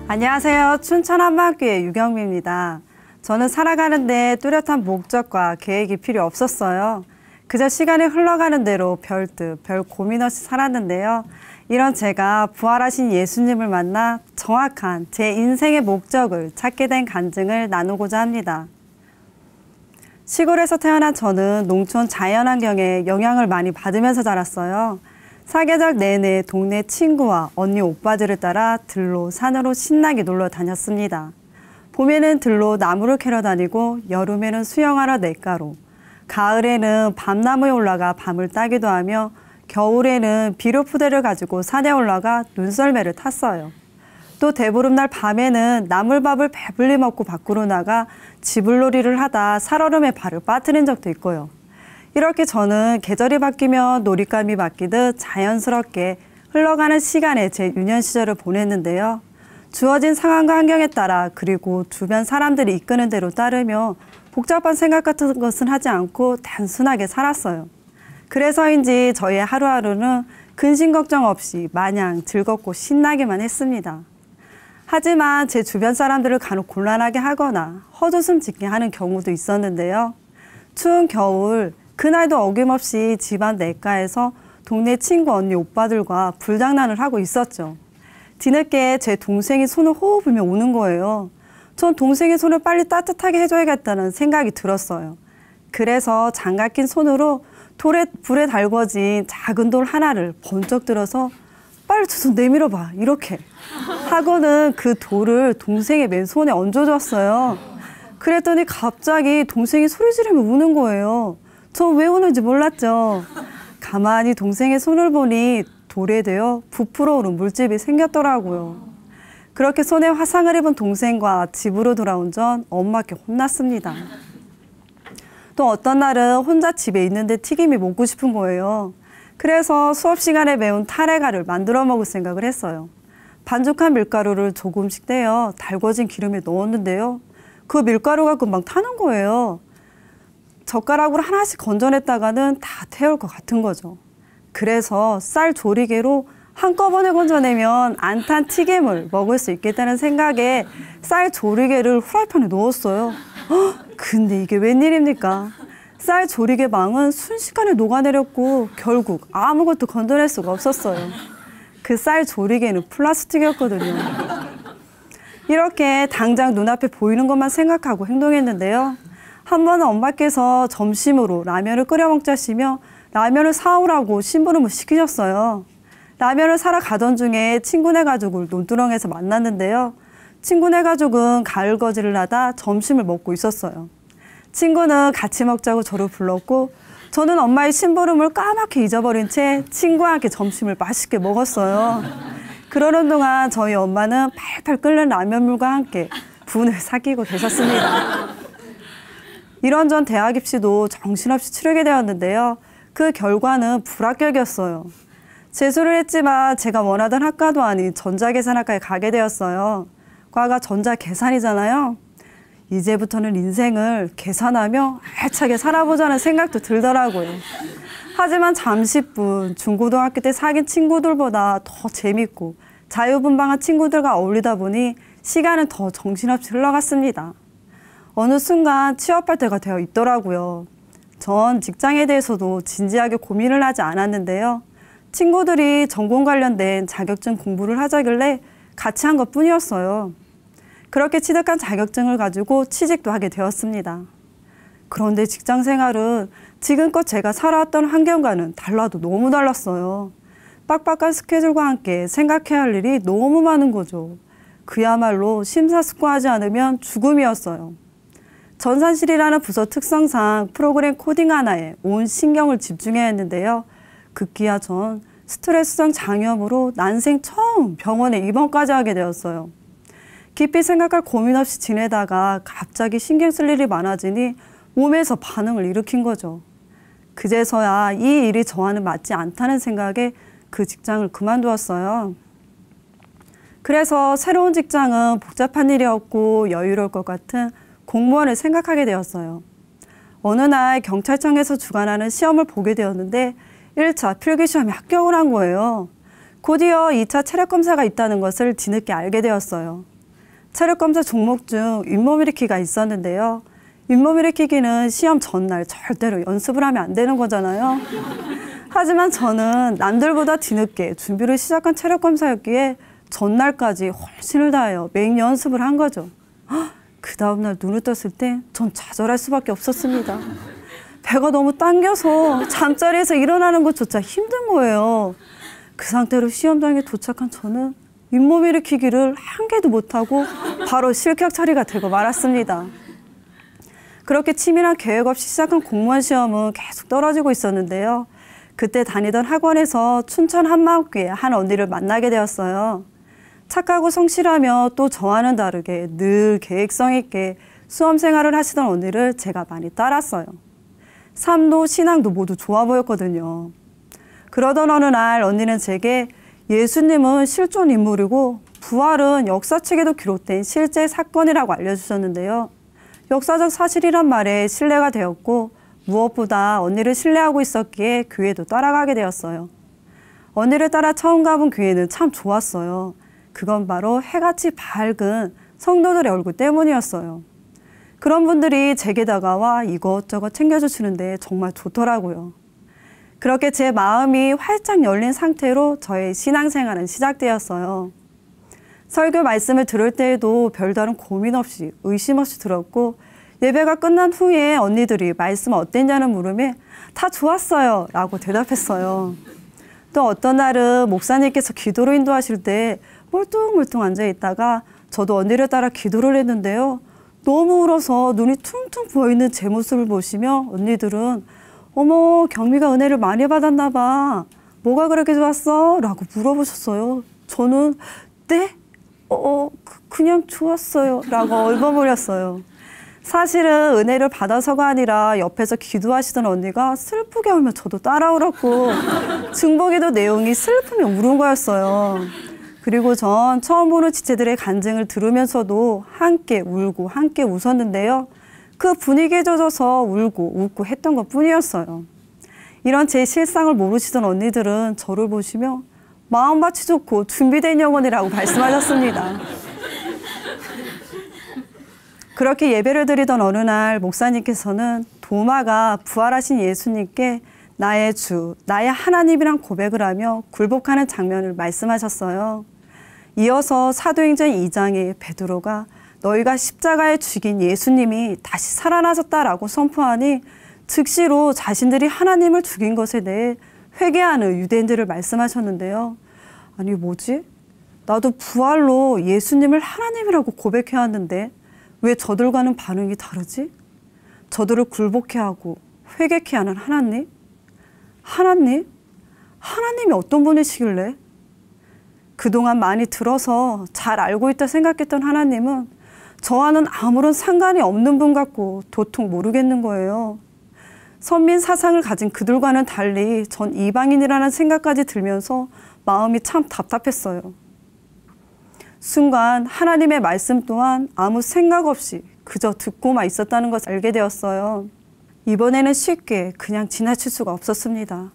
안녕하세요. 춘천 한마교회 유경미입니다. 저는 살아가는데 뚜렷한 목적과 계획이 필요 없었어요. 그저 시간이 흘러가는 대로 별 고민 없이 살았는데요. 이런 제가 부활하신 예수님을 만나 정확한 제 인생의 목적을 찾게 된 간증을 나누고자 합니다. 시골에서 태어난 저는 농촌 자연환경에 영향을 많이 받으면서 자랐어요. 사계절 내내 동네 친구와 언니 오빠들을 따라 들로 산으로 신나게 놀러 다녔습니다. 봄에는 들로 나무를 캐러 다니고 여름에는 수영하러 냇가로, 가을에는 밤나무에 올라가 밤을 따기도 하며 겨울에는 비료푸대를 가지고 산에 올라가 눈썰매를 탔어요. 또 대보름날 밤에는 나물밥을 배불리 먹고 밖으로 나가 지불놀이를 하다 살얼음에 발을 빠뜨린 적도 있고요. 이렇게 저는 계절이 바뀌면 놀잇감이 바뀌듯 자연스럽게 흘러가는 시간에 제 유년 시절을 보냈는데요. 주어진 상황과 환경에 따라 그리고 주변 사람들이 이끄는 대로 따르며 복잡한 생각 같은 것은 하지 않고 단순하게 살았어요. 그래서인지 저의 하루하루는 근심 걱정 없이 마냥 즐겁고 신나게만 했습니다. 하지만 제 주변 사람들을 간혹 곤란하게 하거나 헛웃음 짓게 하는 경우도 있었는데요. 추운 겨울, 그날도 어김없이 집안 냇가에서 동네 친구 언니 오빠들과 불장난을 하고 있었죠. 뒤늦게 제 동생이 손을 호호 불며 우는 거예요. 전 동생의 손을 빨리 따뜻하게 해줘야겠다는 생각이 들었어요. 그래서 장갑 낀 손으로 불에 달궈진 작은 돌 하나를 번쩍 들어서 빨리 저 손 내밀어봐 이렇게 하고는 그 돌을 동생의 맨손에 얹어줬어요. 그랬더니 갑자기 동생이 소리 지르며 우는 거예요. 저 왜 우는지 몰랐죠. 가만히 동생의 손을 보니 돌에 대어 부풀어 오른 물집이 생겼더라고요. 그렇게 손에 화상을 입은 동생과 집으로 돌아온 전 엄마께 혼났습니다. 또 어떤 날은 혼자 집에 있는데 튀김이 먹고 싶은 거예요. 그래서 수업 시간에 배운 타레가를 만들어 먹을 생각을 했어요. 반죽한 밀가루를 조금씩 떼어 달궈진 기름에 넣었는데요. 그 밀가루가 금방 타는 거예요. 젓가락으로 하나씩 건져냈다가는 다 태울 것 같은 거죠. 그래서 쌀 조리개로 한꺼번에 건져내면 안 탄 튀김을 먹을 수 있겠다는 생각에 쌀 조리개를 후라이팬에 넣었어요. 근데 이게 웬일입니까? 쌀 조리개 망은 순식간에 녹아내렸고 결국 아무것도 건져낼 수가 없었어요. 그 쌀 조리개는 플라스틱이었거든요. 이렇게 당장 눈앞에 보이는 것만 생각하고 행동했는데요. 한 번은 엄마께서 점심으로 라면을 끓여 먹자시며 라면을 사오라고 심부름을 시키셨어요. 라면을 사러 가던 중에 친구네 가족을 논두렁에서 만났는데요. 친구네 가족은 가을 거지를 하다 점심을 먹고 있었어요. 친구는 같이 먹자고 저를 불렀고 저는 엄마의 심부름을 까맣게 잊어버린 채 친구와 함께 점심을 맛있게 먹었어요. 그러는 동안 저희 엄마는 팔팔 끓는 라면물과 함께 분을 삭히고 계셨습니다. 이런전 대학 입시도 정신없이 치르게 되었는데요. 그 결과는 불합격이었어요. 재수를 했지만 제가 원하던 학과도 아닌 전자계산학과에 가게 되었어요. 과가 전자계산이잖아요. 이제부터는 인생을 계산하며 알차게 살아보자는 생각도 들더라고요. 하지만 잠시뿐 중고등학교 때 사귄 친구들보다 더 재밌고 자유분방한 친구들과 어울리다 보니 시간은 더 정신없이 흘러갔습니다. 어느 순간 취업할 때가 되어 있더라고요. 전 직장에 대해서도 진지하게 고민을 하지 않았는데요. 친구들이 전공 관련된 자격증 공부를 하자길래 같이 한 것뿐이었어요. 그렇게 취득한 자격증을 가지고 취직도 하게 되었습니다. 그런데 직장 생활은 지금껏 제가 살아왔던 환경과는 달라도 너무 달랐어요. 빡빡한 스케줄과 함께 생각해야 할 일이 너무 많은 거죠. 그야말로 심사숙고하지 않으면 죽음이었어요. 전산실이라는 부서 특성상 프로그램 코딩 하나에 온 신경을 집중해야 했는데요. 급기야 전 스트레스성 장염으로 난생 처음 병원에 입원까지 하게 되었어요. 깊이 생각할 고민 없이 지내다가 갑자기 신경 쓸 일이 많아지니 몸에서 반응을 일으킨 거죠. 그제서야 이 일이 저와는 맞지 않다는 생각에 그 직장을 그만두었어요. 그래서 새로운 직장은 복잡한 일이었고 여유로울 것 같은 공무원을 생각하게 되었어요. 어느 날 경찰청에서 주관하는 시험을 보게 되었는데 1차 필기시험에 합격을 한 거예요. 곧이어 2차 체력검사가 있다는 것을 뒤늦게 알게 되었어요. 체력검사 종목 중 윗몸 일으키기가 있었는데요. 윗몸 일으키기는 시험 전날 절대로 연습을 하면 안 되는 거잖아요. 하지만 저는 남들보다 뒤늦게 준비를 시작한 체력검사였기에 전날까지 훨씬을 다하여 맹 연습을 한 거죠. 그 다음날 눈을 떴을 때 전 좌절할 수밖에 없었습니다. 배가 너무 당겨서 잠자리에서 일어나는 것조차 힘든 거예요. 그 상태로 시험장에 도착한 저는 윗몸 일으키기를 한 개도 못하고 바로 실격 처리가 되고 말았습니다. 그렇게 치밀한 계획 없이 시작한 공무원 시험은 계속 떨어지고 있었는데요. 그때 다니던 학원에서 춘천 한마음교회 한 언니를 만나게 되었어요. 착하고 성실하며 또 저와는 다르게 늘 계획성 있게 수험 생활을 하시던 언니를 제가 많이 따랐어요. 삶도 신앙도 모두 좋아 보였거든요. 그러던 어느 날 언니는 제게 예수님은 실존 인물이고 부활은 역사책에도 기록된 실제 사건이라고 알려주셨는데요. 역사적 사실이란 말에 신뢰가 되었고 무엇보다 언니를 신뢰하고 있었기에 교회도 따라가게 되었어요. 언니를 따라 처음 가본 교회는 참 좋았어요. 그건 바로 해같이 밝은 성도들의 얼굴 때문이었어요. 그런 분들이 제게 다가와 이것저것 챙겨주시는데 정말 좋더라고요. 그렇게 제 마음이 활짝 열린 상태로 저의 신앙생활은 시작되었어요. 설교 말씀을 들을 때에도 별다른 고민 없이 의심 없이 들었고 예배가 끝난 후에 언니들이 말씀 어땠냐는 물음에 다 좋았어요 라고 대답했어요. 또 어떤 날은 목사님께서 기도로 인도하실 때 멀뚱멀뚱 앉아있다가 저도 언니를 따라 기도를 했는데요. 너무 울어서 눈이 퉁퉁 부어있는 제 모습을 보시며 언니들은 어머 경미가 은혜를 많이 받았나 봐. 뭐가 그렇게 좋았어? 라고 물어보셨어요. 저는 네? 그냥 좋았어요 라고 얼버무렸어요. 사실은 은혜를 받아서가 아니라 옆에서 기도하시던 언니가 슬프게 울면 저도 따라 울었고 증거기도 내용이 슬프면 우는 거였어요. 그리고 전 처음 보는 지체들의 간증을 들으면서도 함께 울고 함께 웃었는데요. 그 분위기에 젖어서 울고 웃고 했던 것 뿐이었어요. 이런 제 실상을 모르시던 언니들은 저를 보시며 마음밭이 좋고 준비된 영혼이라고 말씀하셨습니다. 그렇게 예배를 드리던 어느 날 목사님께서는 도마가 부활하신 예수님께 나의 주, 나의 하나님이란 고백을 하며 굴복하는 장면을 말씀하셨어요. 이어서 사도행전 2장에 베드로가 너희가 십자가에 죽인 예수님이 다시 살아나셨다라고 선포하니 즉시로 자신들이 하나님을 죽인 것에 대해 회개하는 유대인들을 말씀하셨는데요. 아니 뭐지? 나도 부활로 예수님을 하나님이라고 고백해왔는데 왜 저들과는 반응이 다르지? 저들을 굴복해 하고 회개케 하는 하나님? 하나님? 하나님이 어떤 분이시길래? 그동안 많이 들어서 잘 알고 있다 생각했던 하나님은 저와는 아무런 상관이 없는 분 같고 도통 모르겠는 거예요. 선민 사상을 가진 그들과는 달리 전 이방인이라는 생각까지 들면서 마음이 참 답답했어요. 순간 하나님의 말씀 또한 아무 생각 없이 그저 듣고만 있었다는 것을 알게 되었어요. 이번에는 쉽게 그냥 지나칠 수가 없었습니다.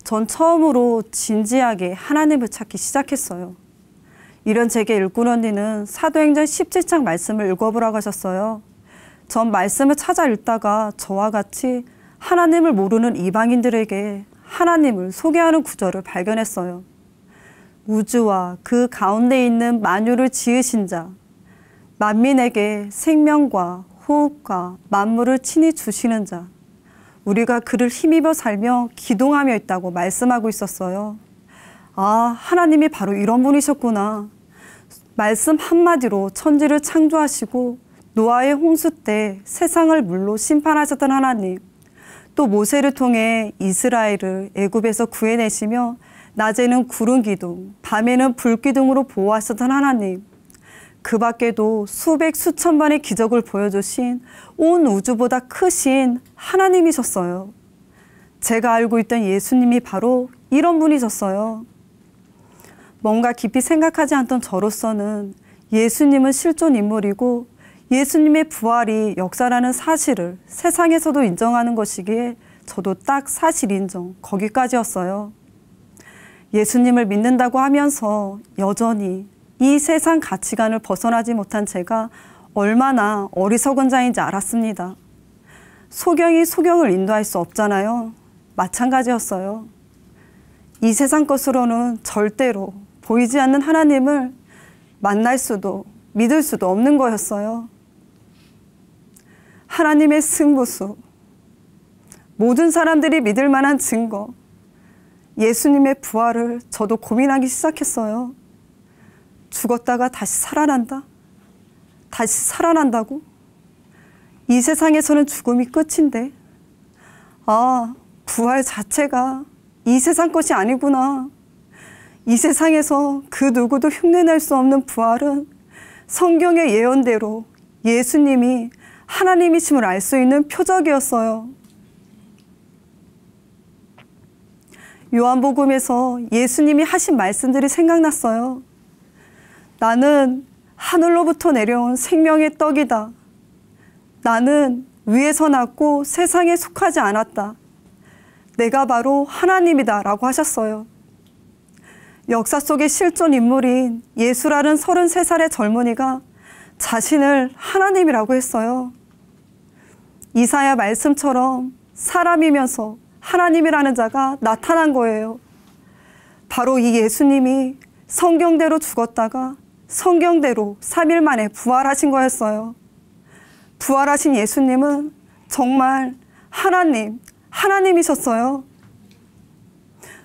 전 처음으로 진지하게 하나님을 찾기 시작했어요. 이런 제게 일꾼 언니는 사도행전 17장 말씀을 읽어보라고 하셨어요. 전 말씀을 찾아 읽다가 저와 같이 하나님을 모르는 이방인들에게 하나님을 소개하는 구절을 발견했어요. 우주와 그 가운데 있는 만유를 지으신 자, 만민에게 생명과 호흡과 만물을 친히 주시는 자, 우리가 그를 힘입어 살며 기동하며 있다고 말씀하고 있었어요. 아, 하나님이 바로 이런 분이셨구나. 말씀 한마디로 천지를 창조하시고 노아의 홍수 때 세상을 물로 심판하셨던 하나님, 또 모세를 통해 이스라엘을 애굽에서 구해내시며 낮에는 구름 기둥, 밤에는 불 기둥으로 보호하셨던 하나님, 그 밖에도 수백 수천 번의 기적을 보여주신 온 우주보다 크신 하나님이셨어요. 제가 알고 있던 예수님이 바로 이런 분이셨어요. 뭔가 깊이 생각하지 않던 저로서는 예수님은 실존 인물이고 예수님의 부활이 역사라는 사실을 세상에서도 인정하는 것이기에 저도 딱 사실 인정, 거기까지였어요. 예수님을 믿는다고 하면서 여전히 이 세상 가치관을 벗어나지 못한 제가 얼마나 어리석은 자인지 알았습니다. 소경이 소경을 인도할 수 없잖아요. 마찬가지였어요. 이 세상 것으로는 절대로 보이지 않는 하나님을 만날 수도 믿을 수도 없는 거였어요. 하나님의 승부수, 모든 사람들이 믿을 만한 증거, 예수님의 부활을 저도 고민하기 시작했어요. 죽었다가 다시 살아난다? 다시 살아난다고? 이 세상에서는 죽음이 끝인데, 부활 자체가 이 세상 것이 아니구나. 이 세상에서 그 누구도 흉내낼 수 없는 부활은 성경의 예언대로 예수님이 하나님이심을 알 수 있는 표적이었어요. 요한복음에서 예수님이 하신 말씀들이 생각났어요. 나는 하늘로부터 내려온 생명의 떡이다. 나는 위에서 났고 세상에 속하지 않았다. 내가 바로 하나님이다 라고 하셨어요. 역사 속의 실존 인물인 예수라는 33살의 젊은이가 자신을 하나님이라고 했어요. 이사야 말씀처럼 사람이면서 하나님이라는 자가 나타난 거예요. 바로 이 예수님이 성경대로 죽었다가 성경대로 3일 만에 부활하신 거였어요. 부활하신 예수님은 정말 하나님이셨어요.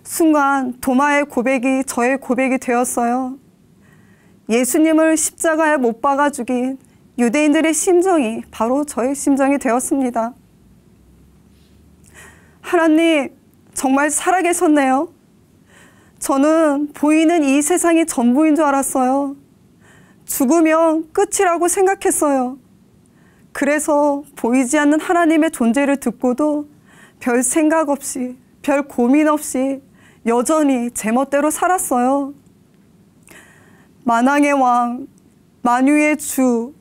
순간 도마의 고백이 저의 고백이 되었어요. 예수님을 십자가에 못 박아 죽인 유대인들의 심정이 바로 저의 심정이 되었습니다. 하나님, 정말 살아계셨네요. 저는 보이는 이 세상이 전부인 줄 알았어요. 죽으면 끝이라고 생각했어요. 그래서 보이지 않는 하나님의 존재를 듣고도 별 생각 없이, 별 고민 없이 여전히 제멋대로 살았어요. 만왕의 왕, 만유의 주,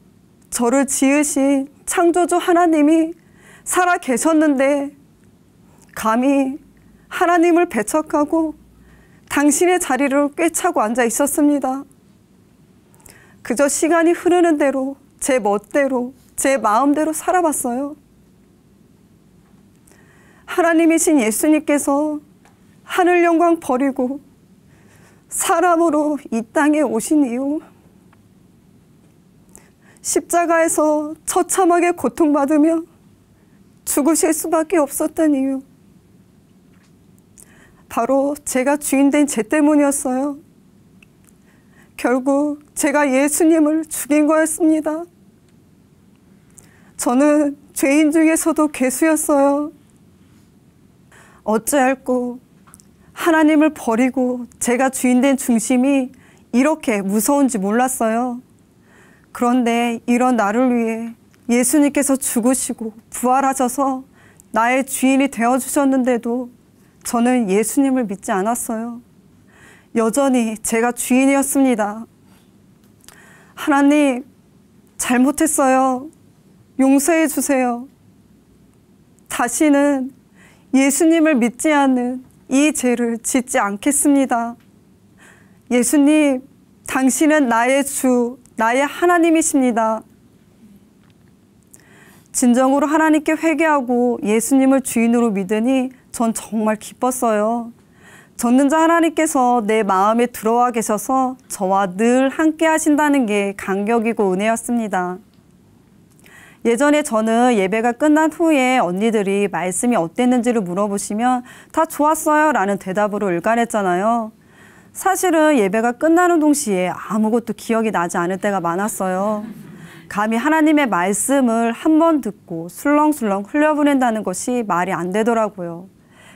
저를 지으신 창조주 하나님이 살아 계셨는데 감히 하나님을 배척하고 당신의 자리를 꿰차고 앉아 있었습니다. 그저 시간이 흐르는 대로 제 멋대로 제 마음대로 살아봤어요. 하나님이신 예수님께서 하늘 영광 버리고 사람으로 이 땅에 오신 이유, 십자가에서 처참하게 고통받으며 죽으실 수밖에 없었던 이유, 바로 제가 주인된 죄 때문이었어요. 결국 제가 예수님을 죽인 거였습니다. 저는 죄인 중에서도 괴수였어요. 어찌할꼬 하나님을 버리고 제가 주인된 중심이 이렇게 무서운지 몰랐어요. 그런데 이런 나를 위해 예수님께서 죽으시고 부활하셔서 나의 주인이 되어주셨는데도 저는 예수님을 믿지 않았어요. 여전히 제가 주인이었습니다. 하나님, 잘못했어요. 용서해 주세요. 다시는 예수님을 믿지 않는 이 죄를 짓지 않겠습니다. 예수님, 당신은 나의 주, 나의 하나님이십니다. 진정으로 하나님께 회개하고 예수님을 주인으로 믿으니 전 정말 기뻤어요. 전능자 하나님께서 내 마음에 들어와 계셔서 저와 늘 함께 하신다는 게 감격이고 은혜였습니다. 예전에 저는 예배가 끝난 후에 언니들이 말씀이 어땠는지를 물어보시면 다 좋았어요 라는 대답으로 일관했잖아요. 사실은 예배가 끝나는 동시에 아무것도 기억이 나지 않을 때가 많았어요. 감히 하나님의 말씀을 한 번 듣고 술렁술렁 흘려보낸다는 것이 말이 안 되더라고요.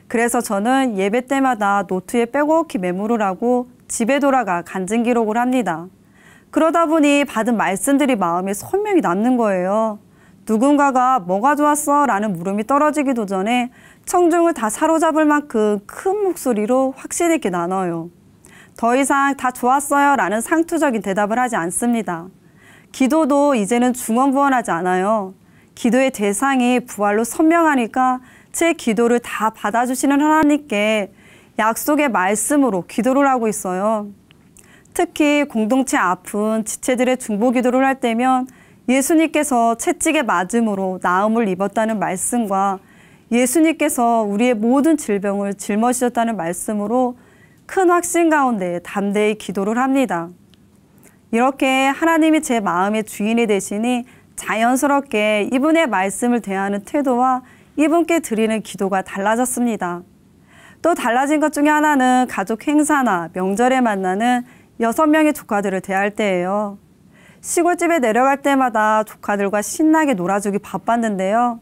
그래서 저는 예배 때마다 노트에 빼곡히 메모를 하고 집에 돌아가 간증 기록을 합니다. 그러다 보니 받은 말씀들이 마음에 선명히 남는 거예요. 누군가가 뭐가 좋았어? 라는 물음이 떨어지기도 전에 청중을 다 사로잡을 만큼 큰 목소리로 확신 있게 나눠요. 더 이상 다 좋았어요 라는 상투적인 대답을 하지 않습니다. 기도도 이제는 중언부언하지 않아요. 기도의 대상이 부활로 선명하니까 제 기도를 다 받아주시는 하나님께 약속의 말씀으로 기도를 하고 있어요. 특히 공동체 아픈 지체들의 중보 기도를 할 때면 예수님께서 채찍에 맞음으로 나음을 입었다는 말씀과 예수님께서 우리의 모든 질병을 짊어지셨다는 말씀으로 큰 확신 가운데 담대히 기도를 합니다. 이렇게 하나님이 제 마음의 주인이 되시니 자연스럽게 이분의 말씀을 대하는 태도와 이분께 드리는 기도가 달라졌습니다. 또 달라진 것 중에 하나는 가족 행사나 명절에 만나는 6명의 조카들을 대할 때예요. 시골집에 내려갈 때마다 조카들과 신나게 놀아주기 바빴는데요.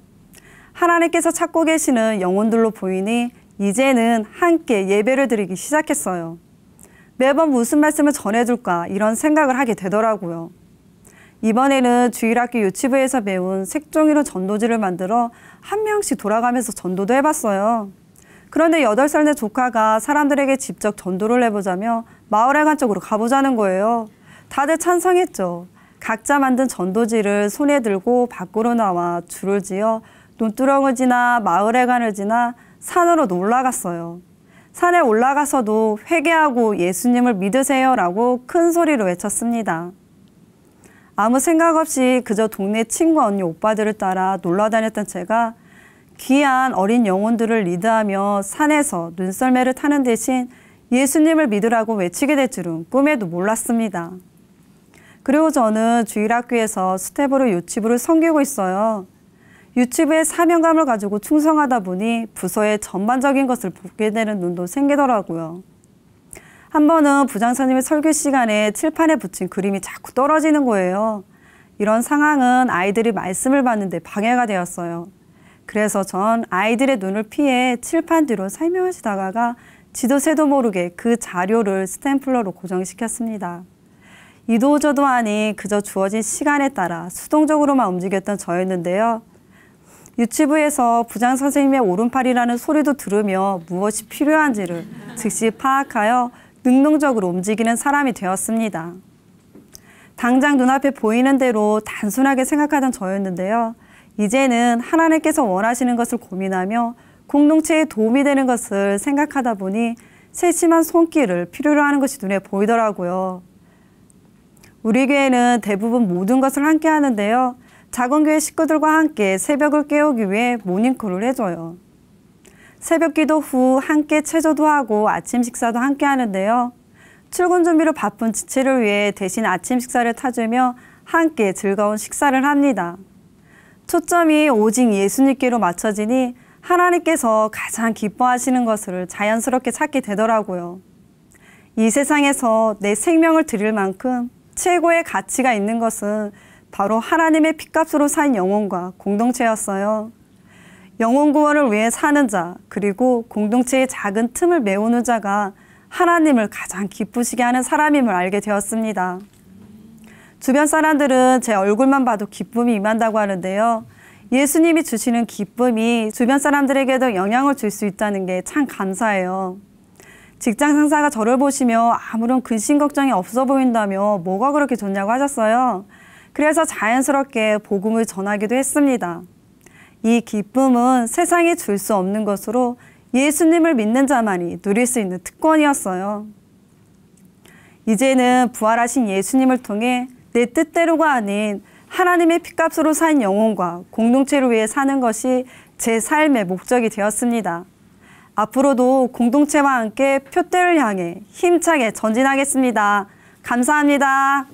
하나님께서 찾고 계시는 영혼들로 보이니 이제는 함께 예배를 드리기 시작했어요. 매번 무슨 말씀을 전해줄까 이런 생각을 하게 되더라고요. 이번에는 주일학교 유치부에서 배운 색종이로 전도지를 만들어 한 명씩 돌아가면서 전도도 해봤어요. 그런데 8살 된 조카가 사람들에게 직접 전도를 해보자며 마을회관 쪽으로 가보자는 거예요. 다들 찬성했죠. 각자 만든 전도지를 손에 들고 밖으로 나와 줄을 지어 논두렁을 지나 마을회관을 지나 산으로 올라갔어요. 산에 올라가서도 회개하고 예수님을 믿으세요라고 큰 소리로 외쳤습니다. 아무 생각 없이 그저 동네 친구 언니 오빠들을 따라 놀러 다녔던 제가 귀한 어린 영혼들을 리드하며 산에서 눈썰매를 타는 대신 예수님을 믿으라고 외치게 될 줄은 꿈에도 몰랐습니다. 그리고 저는 주일학교에서 스텝으로 유치부를 섬기고 있어요. 유치부의 사명감을 가지고 충성하다 보니 부서의 전반적인 것을 보게 되는 눈도 생기더라고요. 한 번은 부장선생님의 설교 시간에 칠판에 붙인 그림이 자꾸 떨어지는 거예요. 이런 상황은 아이들이 말씀을 받는데 방해가 되었어요. 그래서 전 아이들의 눈을 피해 칠판 뒤로 살며시 다가가 지도새도 모르게 그 자료를 스탬플러로 고정시켰습니다. 이도저도 아닌 그저 주어진 시간에 따라 수동적으로만 움직였던 저였는데요. 유치부에서 부장선생님의 오른팔이라는 소리도 들으며 무엇이 필요한지를 즉시 파악하여 능동적으로 움직이는 사람이 되었습니다. 당장 눈앞에 보이는 대로 단순하게 생각하던 저였는데요. 이제는 하나님께서 원하시는 것을 고민하며 공동체에 도움이 되는 것을 생각하다 보니 세심한 손길을 필요로 하는 것이 눈에 보이더라고요. 우리 교회는 대부분 모든 것을 함께 하는데요. 작은 교회 식구들과 함께 새벽을 깨우기 위해 모닝콜을 해줘요. 새벽 기도 후 함께 체조도 하고 아침 식사도 함께 하는데요. 출근 준비로 바쁜 지체를 위해 대신 아침 식사를 타주며 함께 즐거운 식사를 합니다. 초점이 오직 예수님께로 맞춰지니 하나님께서 가장 기뻐하시는 것을 자연스럽게 찾게 되더라고요. 이 세상에서 내 생명을 드릴 만큼 최고의 가치가 있는 것은 바로 하나님의 핏값으로 산 영혼과 공동체였어요. 영혼 구원을 위해 사는 자, 그리고 공동체의 작은 틈을 메우는 자가 하나님을 가장 기쁘시게 하는 사람임을 알게 되었습니다. 주변 사람들은 제 얼굴만 봐도 기쁨이 임한다고 하는데요. 예수님이 주시는 기쁨이 주변 사람들에게도 영향을 줄 수 있다는 게 참 감사해요. 직장 상사가 저를 보시며 아무런 근심 걱정이 없어 보인다며 뭐가 그렇게 좋냐고 하셨어요. 그래서 자연스럽게 복음을 전하기도 했습니다. 이 기쁨은 세상이 줄 수 없는 것으로 예수님을 믿는 자만이 누릴 수 있는 특권이었어요. 이제는 부활하신 예수님을 통해 내 뜻대로가 아닌 하나님의 핏값으로 산 영혼과 공동체를 위해 사는 것이 제 삶의 목적이 되었습니다. 앞으로도 공동체와 함께 표대를 향해 힘차게 전진하겠습니다. 감사합니다.